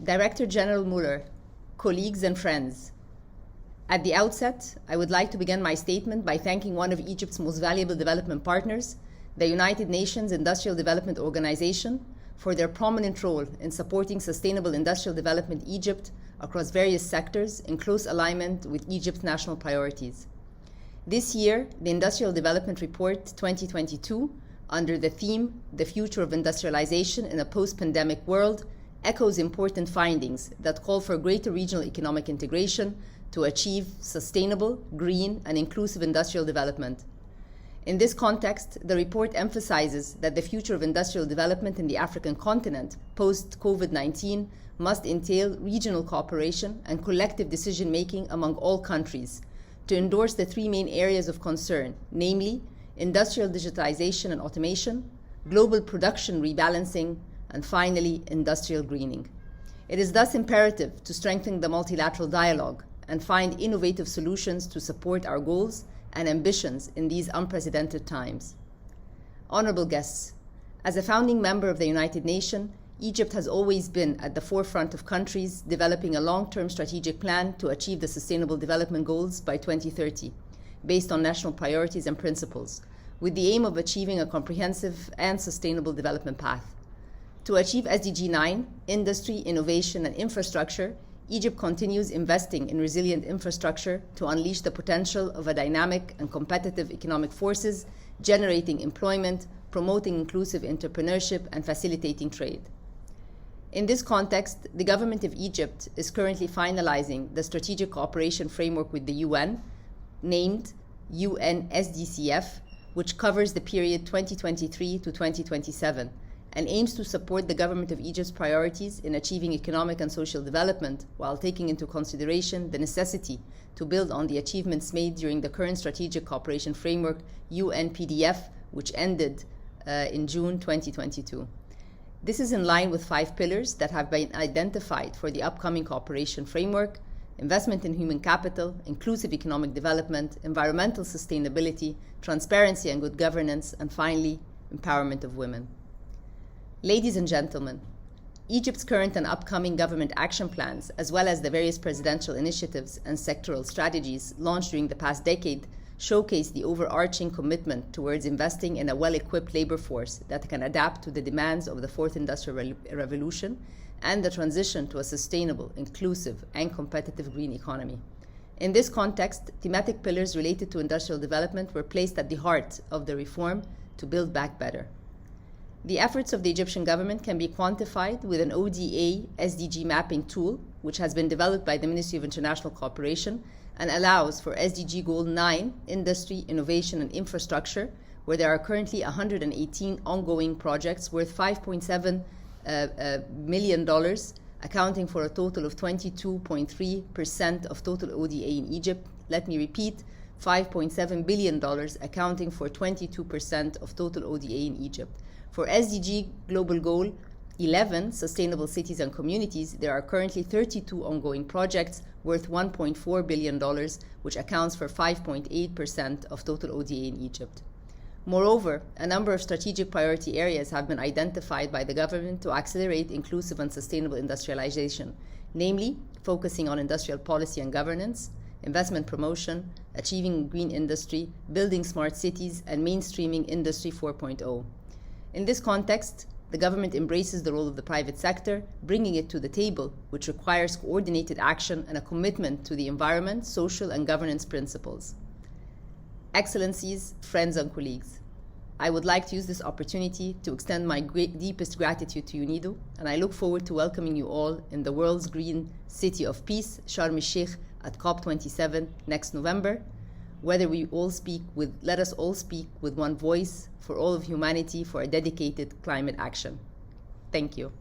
Director General Mueller, colleagues and friends, at the outset, I would like to begin my statement by thanking one of Egypt's most valuable development partners, the United Nations Industrial Development Organization, for their prominent role in supporting sustainable industrial development in Egypt across various sectors in close alignment with Egypt's national priorities. This year, the Industrial Development Report 2022, under the theme, The Future of Industrialization in a Post-Pandemic World, echoes important findings that call for greater regional economic integration to achieve sustainable, green, and inclusive industrial development. In this context, the report emphasizes that the future of industrial development in the African continent post-COVID-19 must entail regional cooperation and collective decision-making among all countries to endorse the three main areas of concern, namely industrial digitization and automation, global production rebalancing, and finally, industrial greening. It is thus imperative to strengthen the multilateral dialogue and find innovative solutions to support our goals and ambitions in these unprecedented times. Honorable guests, as a founding member of the United Nations, Egypt has always been at the forefront of countries developing a long-term strategic plan to achieve the Sustainable Development Goals by 2030, based on national priorities and principles, with the aim of achieving a comprehensive and sustainable development path. To achieve SDG 9, industry, innovation, and infrastructure, Egypt continues investing in resilient infrastructure to unleash the potential of a dynamic and competitive economic forces, generating employment, promoting inclusive entrepreneurship, and facilitating trade. In this context, the government of Egypt is currently finalizing the strategic cooperation framework with the UN, named UN SDCF, which covers the period 2023 to 2027, and aims to support the government of Egypt's priorities in achieving economic and social development while taking into consideration the necessity to build on the achievements made during the current strategic cooperation framework UNPDF, which ended in June 2022. This is in line with 5 pillars that have been identified for the upcoming cooperation framework: investment in human capital, inclusive economic development, environmental sustainability, transparency and good governance, and finally, empowerment of women. Ladies and gentlemen, Egypt's current and upcoming government action plans, as well as the various presidential initiatives and sectoral strategies launched during the past decade, showcase the overarching commitment towards investing in a well-equipped labor force that can adapt to the demands of the Fourth Industrial Revolution and the transition to a sustainable, inclusive, and competitive green economy. In this context, thematic pillars related to industrial development were placed at the heart of the reform to build back better. The efforts of the Egyptian government can be quantified with an ODA SDG mapping tool, which has been developed by the Ministry of International Cooperation and allows for SDG Goal 9, Industry, Innovation, and Infrastructure, where there are currently 118 ongoing projects worth $5.7 million, accounting for a total of 22.3% of total ODA in Egypt. Let me repeat, $5.7 billion, accounting for 22% of total ODA in Egypt. For SDG Global Goal 11, Sustainable Cities and Communities, there are currently 32 ongoing projects worth $1.4 billion, which accounts for 5.8% of total ODA in Egypt. Moreover, a number of strategic priority areas have been identified by the government to accelerate inclusive and sustainable industrialization, namely focusing on industrial policy and governance, investment promotion, achieving green industry, building smart cities, and mainstreaming Industry 4.0. In this context, the government embraces the role of the private sector, bringing it to the table, which requires coordinated action and a commitment to the environment, social, and governance principles. Excellencies, friends, and colleagues, I would like to use this opportunity to extend my deepest gratitude to Yunido, and I look forward to welcoming you all in the world's green city of peace, Sharm el-Sheikh, at COP27 next November. Let us all speak with one voice for all of humanity for a dedicated climate action. Thank you.